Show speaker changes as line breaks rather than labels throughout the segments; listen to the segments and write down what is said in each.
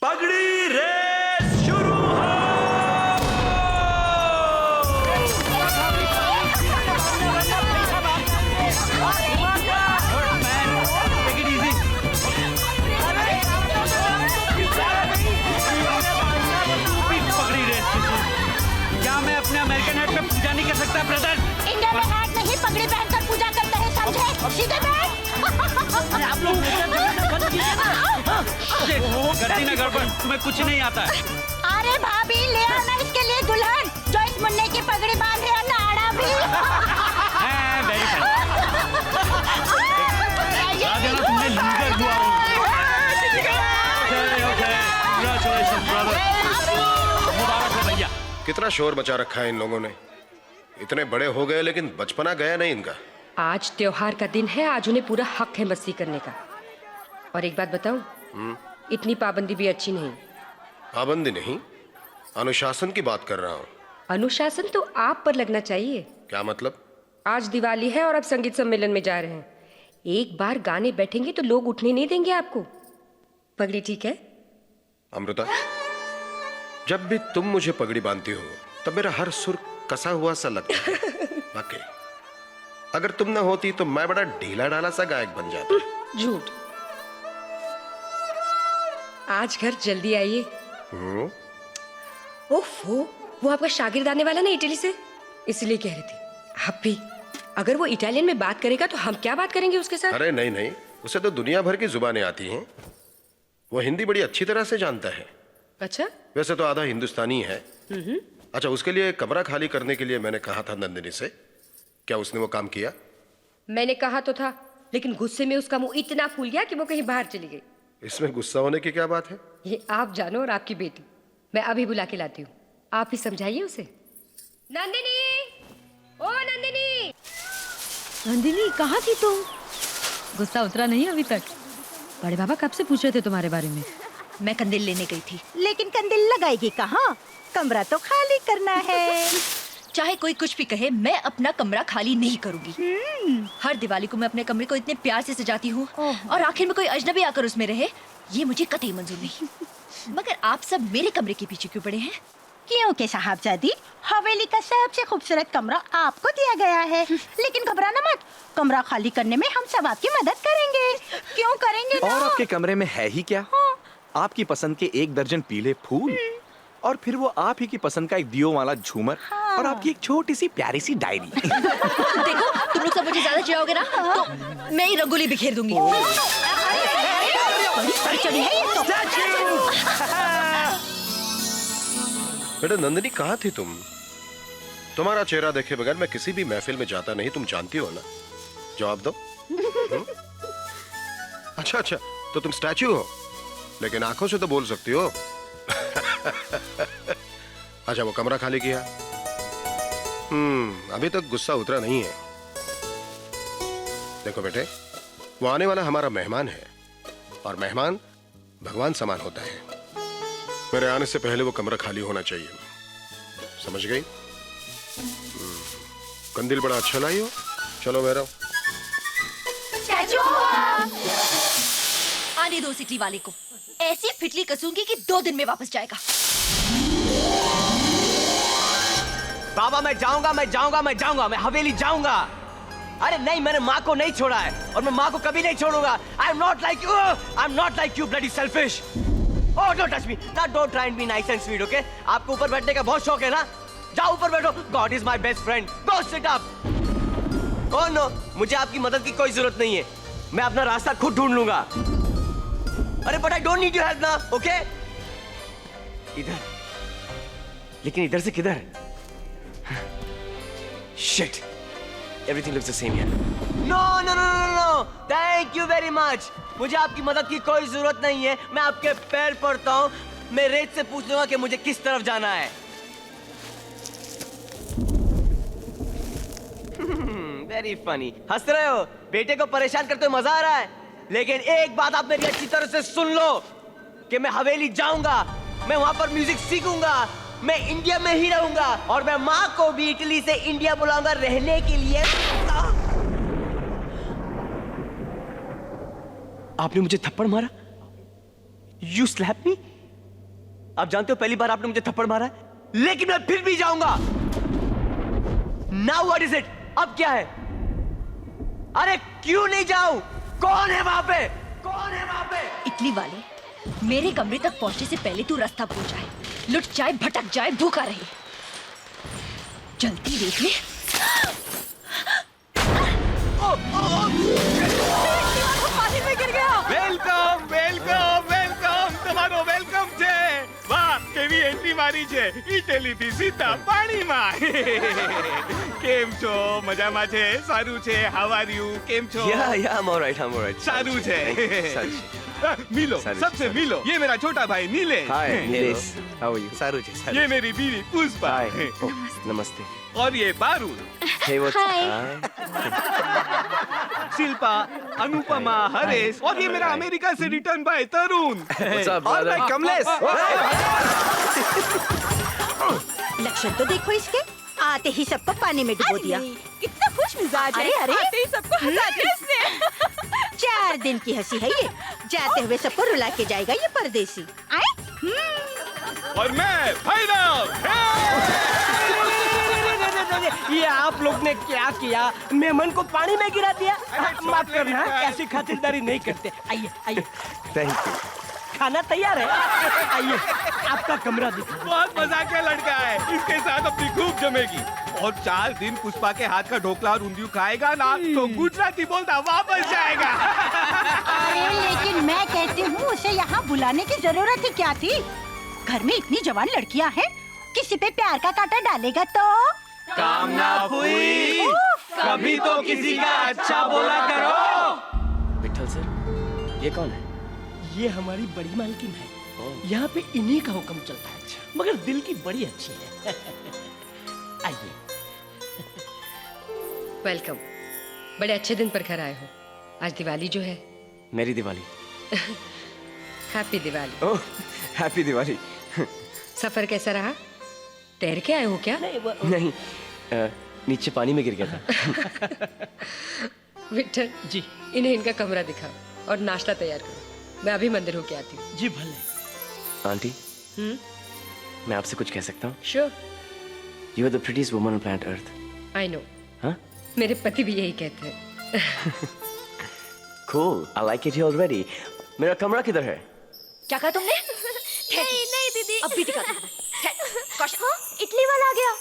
पगड़ी रेस शुरू हो। पगड़ी रेस क्या मैं अपने अमेरिकन हैट पे पूजा नहीं कर सकता ब्रदर?
इंडियन हैट नहीं, पगड़ी पहनकर पूजा करते हैं, समझे? सीधे बैठ।
आप लोग गलती ना गड़बड़, तुम्हें कुछ नहीं आता है।
अरे भाभी ले आना इसके लिए दुल्हन जो इस मुन्ने की पगड़ी बांध रहे हैं, नाड़ा भी।
वेरी राजा तुमने लीडर हुआ। मुबारक हो भैया।
कितना शोर मचा रखा है इन लोगों ने। इतने बड़े हो गए लेकिन बचपना गया नहीं इनका।
आज त्योहार का दिन है, आज उन्हें पूरा हक है मस्ती करने का। और एक बात बताऊं, इतनी पाबंदी भी अच्छी नहीं।
पाबंदी नहीं, अनुशासन की बात कर रहा हूँ।
अनुशासन तो आप पर लगना चाहिए।
क्या मतलब?
आज दिवाली है और आप संगीत सम्मेलन में जा रहे हैं। एक बार गाने बैठेंगे तो लोग उठने नहीं देंगे आपको। पगड़ी ठीक है?
अमृता, जब भी तुम मुझे पगड़ी बांधती हो तब मेरा हर सुर कसा हुआ सा लगता है। वाकई अगर तुम ना होती तो मैं बड़ा ढीला ढाला सा गायक बन जाता।
झूठ। आज घर जल्दी आइए। ओफो, वो आपका शागिर्द आने वाला ना इटली से, इसलिए कह रही थी। आप भी अगर वो इटालियन में बात करेगा तो हम क्या बात करेंगे उसके साथ?
अरे नहीं नहीं, उसे तो दुनिया भर की जुबानें आती हैं। वो हिंदी बड़ी अच्छी तरह से जानता है।
अच्छा?
वैसे तो आधा हिंदुस्तानी है। अच्छा, उसके लिए कमरा खाली करने के लिए मैंने कहा था नंदिनी से। क्या उसने वो काम किया?
मैंने कहा तो था, लेकिन गुस्से में उसका मुंह इतना फूल गया कि वो कहीं बाहर चली गई।
इसमें गुस्सा होने की क्या बात है?
ये आप जानो और आपकी बेटी। मैं अभी बुला के लाती हूँ, आप ही समझाइए उसे। नंदिनी, ओ नंदिनी।
नंदिनी कहाँ थी तुम? गुस्सा उतरा नहीं अभी तक? बड़े बाबा कब से पूछ रहे थे तुम्हारे बारे में।
मैं कंदिल लेने गई थी।
लेकिन कंदिल लगाएगी कहाँ? कमरा तो खाली करना है।
चाहे कोई कुछ भी कहे, मैं अपना कमरा खाली नहीं करूंगी। हर दिवाली को मैं अपने कमरे को इतने प्यार से सजाती हूँ और आखिर में कोई अजनबी आकर उसमें रहे, ये मुझे कतई मंजूर नहीं। मगर आप सब मेरे कमरे के पीछे क्यों पड़े हैं?
क्योंकि साहबजादी, हवेली का सबसे खूबसूरत कमरा आपको दिया गया है। लेकिन घबराना मत, कमरा खाली करने में हम सब आपकी मदद करेंगे। क्यों करेंगे ना?
और आपके कमरे में है ही क्या? आपकी पसंद के 1 दर्जन पीले फूल और फिर वो आप ही की पसंद का एक दियो वाला झूमर और आपकी एक छोटी सी प्यारी सी डायरी।
देखो, तुम लोग सब मुझे ज्यादा चिढ़ाओगे ना तो मैं ही रंगोली बिखेर दूंगी।
बेटा नंदिनी, कहाँ थी तुम? तुम्हारा चेहरा देखे बगैर मैं किसी भी महफिल में जाता नहीं, तुम जानती हो ना। जवाब दो। अच्छा अच्छा, तो तुम स्टैच्यू हो, लेकिन आंखों से तो बोल सकती हो। अच्छा, वो कमरा खाली किया? अभी तक गुस्सा उतरा नहीं है। देखो बेटे, वो आने वाला हमारा मेहमान है और मेहमान भगवान समान होता है। मेरे आने से पहले वो कमरा खाली होना चाहिए, समझ गई? कंदील बड़ा अच्छा लाई हो। चलो मेरा
आने दो सिकली वाले को, ऐसी फिटली कसूंगी कि 2 दिन में वापस जाएगा।
बाबा मैं जाऊंगा, मैं जाऊंगा, मैं जाऊंगा, मैं हवेली जाऊंगा। अरे नहीं, मैंने माँ को नहीं छोड़ा है और मैं माँ को कभी नहीं छोड़ूंगा। I am not like you, I am not like you bloody selfish. Oh don't touch me, ना don't try and be nice and sweet, okay? आपको ऊपर बैठने का बहुत शौक है ना? जाओ ऊपर बैठो, god is my best friend, go sit up. Oh no, मुझे आपकी मदद की कोई जरूरत नहीं है, मैं अपना रास्ता खुद ढूंढ लूंगा। अरे but I don't need your help ना, ओके? इधर, लेकिन इधर से किधर? Shit, everything looks the same here. No no no no no, thank you very much. मुझे आपकी मदद की कोई जरूरत नहीं है, मैं आपके पैर पड़ता हूँ। मैं रेत से पूछ लूंगा कि मुझे किस तरफ जाना है। वेरी फनी, हंस रहे हो? बेटे को परेशान करते हुए मजा आ रहा है। लेकिन एक बात आप मेरी अच्छी तरह से सुन लो कि मैं हवेली जाऊंगा, मैं वहां पर म्यूजिक सीखूंगा, मैं इंडिया में ही रहूंगा और मैं माँ को भी इटली से इंडिया बुलाऊंगा रहने के लिए। आपने मुझे थप्पड़ मारा? You slapped me? आप जानते हो पहली बार आपने मुझे थप्पड़ मारा है, लेकिन मैं फिर भी जाऊंगा। Now what is it? अब क्या है? अरे क्यों नहीं जाऊं? कौन है वहां पे? कौन है वहां पे?
इटली वाले, मेरे कमरे तक पहुंचने से पहले तू रास्ता भूल जाए, लुट जाए, भटक जाए, भूखा रहे। जल्दी देख ले। पानी में गिर गया।
વેલકમ વેલકમ વેલકમ તમારો વેલકમ છે વાહ કેવી એન્ટ્રી મારી છે ઇટલીથી સીધા પાણીમાં કેમ છો મજામાં છે સારું છે હાઉ આર યુ કેમ છો
Yeah, I'm all right.
સારું છે મિલો
સારું છે,
सबसे
સારું
मिलो ये मेरा छोटा भाई नीलेश
हाय नीलेश, हाउ आर यू? सारू जी,
ये मेरी बीवी पुष्पा
हाय नमस्ते।
और ये बारूद
हे व्हाट्स
शिल्पा अनुपमा हरेश और ये मेरा अमेरिका से रिटर्न भाई तरुण
अप
और मैं कमलेश
लक्षण तो देखो इसके, आते ही सबको पानी में डुबो दिया।
कितना खुश मिजाज है।
अरे
आते ही सबको हंसाते हैं इसने।
4 दिन की हंसी है ये, जाते हुए सबको रुला के जाएगा ये परदेसी। आए?
और मैं भैरव
ये आप लोग ने क्या किया? मेहमान को पानी में गिरा दिया। माफ करना, ऐसी खातिरदारी नहीं करते। आइए आइए,
थैंक यू।
खाना तैयार है। आइए, आपका कमरा दिखा।
बहुत मजाकिया लड़का है, इसके साथ अपनी खूब जमेगी। और 4 दिन पुष्पा के हाथ का ढोकला और ऊंधियू खाएगा ना तो गुजराती बोलता वापस जाएगा।
अरे लेकिन मैं कहती हूँ उसे यहाँ बुलाने की जरूरत ही क्या थी? घर में इतनी जवान लड़कियाँ हैं, किसी पे प्यार का कांटा डालेगा तो?
कामना हुई, कभी तो किसी का अच्छा बोला करो।
विठल सर, ये कौन है?
ये हमारी बड़ी मालकिन है, यहाँ पे इन्हीं का हुक्म चलता है, मगर दिल की बड़ी अच्छी है। आइए।
वेलकम। बड़े अच्छे दिन पर घर आए हो। आज दिवाली जो है।
मेरी Diwali.
Happy Diwali.
Oh happy Diwali.
सफर कैसा रहा? तैर के आए हो क्या?
नहीं नीचे पानी में गिर गया था।
विठल
जी
इन्हें इनका कमरा दिखाओ और नाश्ता तैयार करो। मैं अभी मंदिर होके आती हूँ।
जी भले।
आंटी मैं आपसे कुछ कह सकता हूँ?
Sure.
You are the prettiest woman on planet earth.
I know.
हाँ?
मेरे पति भी यही कहते हैं।
Cool, I like it here already. मेरा कमरा किधर है?
क्या कहा तुमने? नहीं नहीं दीदी, अभी दिखा दूँ। हाँ, इटली वाला आ गया।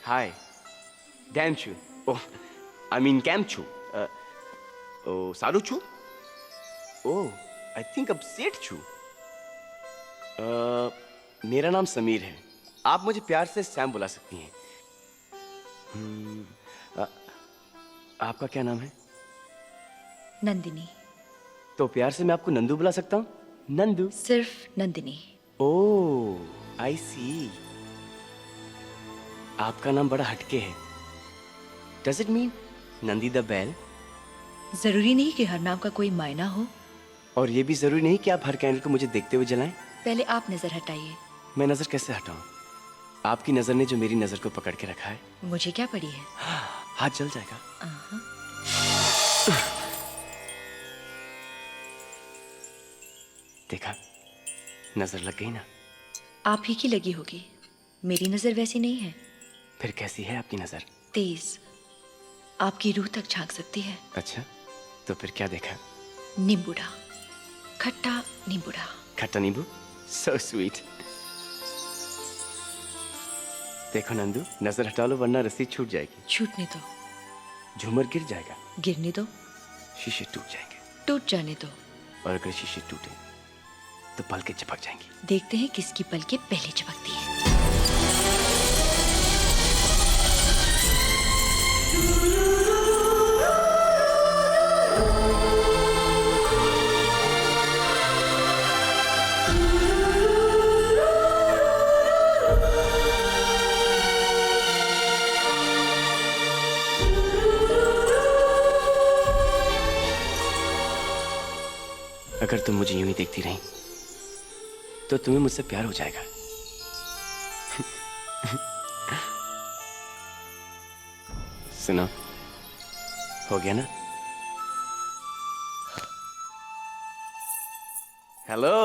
Hi, Danchu. Oh, I mean Kamchu. Oh, Saruchu. Oh, I think अब सेठ छू। मेरा नाम समीर है। आप मुझे प्यार से सैम बुला सकती हैं। आपका क्या नाम है?
नंदिनी।
तो प्यार से मैं आपको नंदू बुला सकता हूँ? नंदू।
सिर्फ नंदिनी।
ओह, आई सी। आपका नाम बड़ा हटके है। Does it mean Nandi the बैल?
जरूरी नहीं कि हर नाम का कोई मायना हो।
और ये भी जरूरी नहीं कि आप हर कैंडल को मुझे देखते हुए जलाएं।
पहले आप नजर हटाइए।
मैं नजर कैसे हटाऊं? आपकी नजर ने जो मेरी नजर को पकड़ के रखा है।
मुझे क्या पड़ी है?
हाथ जल जाएगा। देखा, नजर लग गई ना?
आप ही की लगी होगी, मेरी नजर वैसी नहीं है।
फिर कैसी है आपकी नजर?
तेज, आपकी रूह तक झांक सकती है।
अच्छा, तो फिर क्या देखा?
नींबूड़ा, खट्टा नींबूड़ा।
खट्टा नींबू? So sweet. देखो नंदू, नजर हटा लो वरना रस्सी छूट जाएगी।
छूटने दो।
झूमर गिर जाएगा।
गिरने दो।
शीशे टूट जाएंगे।
टूट जाने दो।
और अगर शीशे टूटे तो पलकें चिपक जाएंगी।
देखते हैं किसकी पलकें पहले चिपकती है।
अगर तुम मुझे यूं ही देखती रही तो तुम्हें मुझसे प्यार हो जाएगा। सुनो, हो गया ना? हेलो।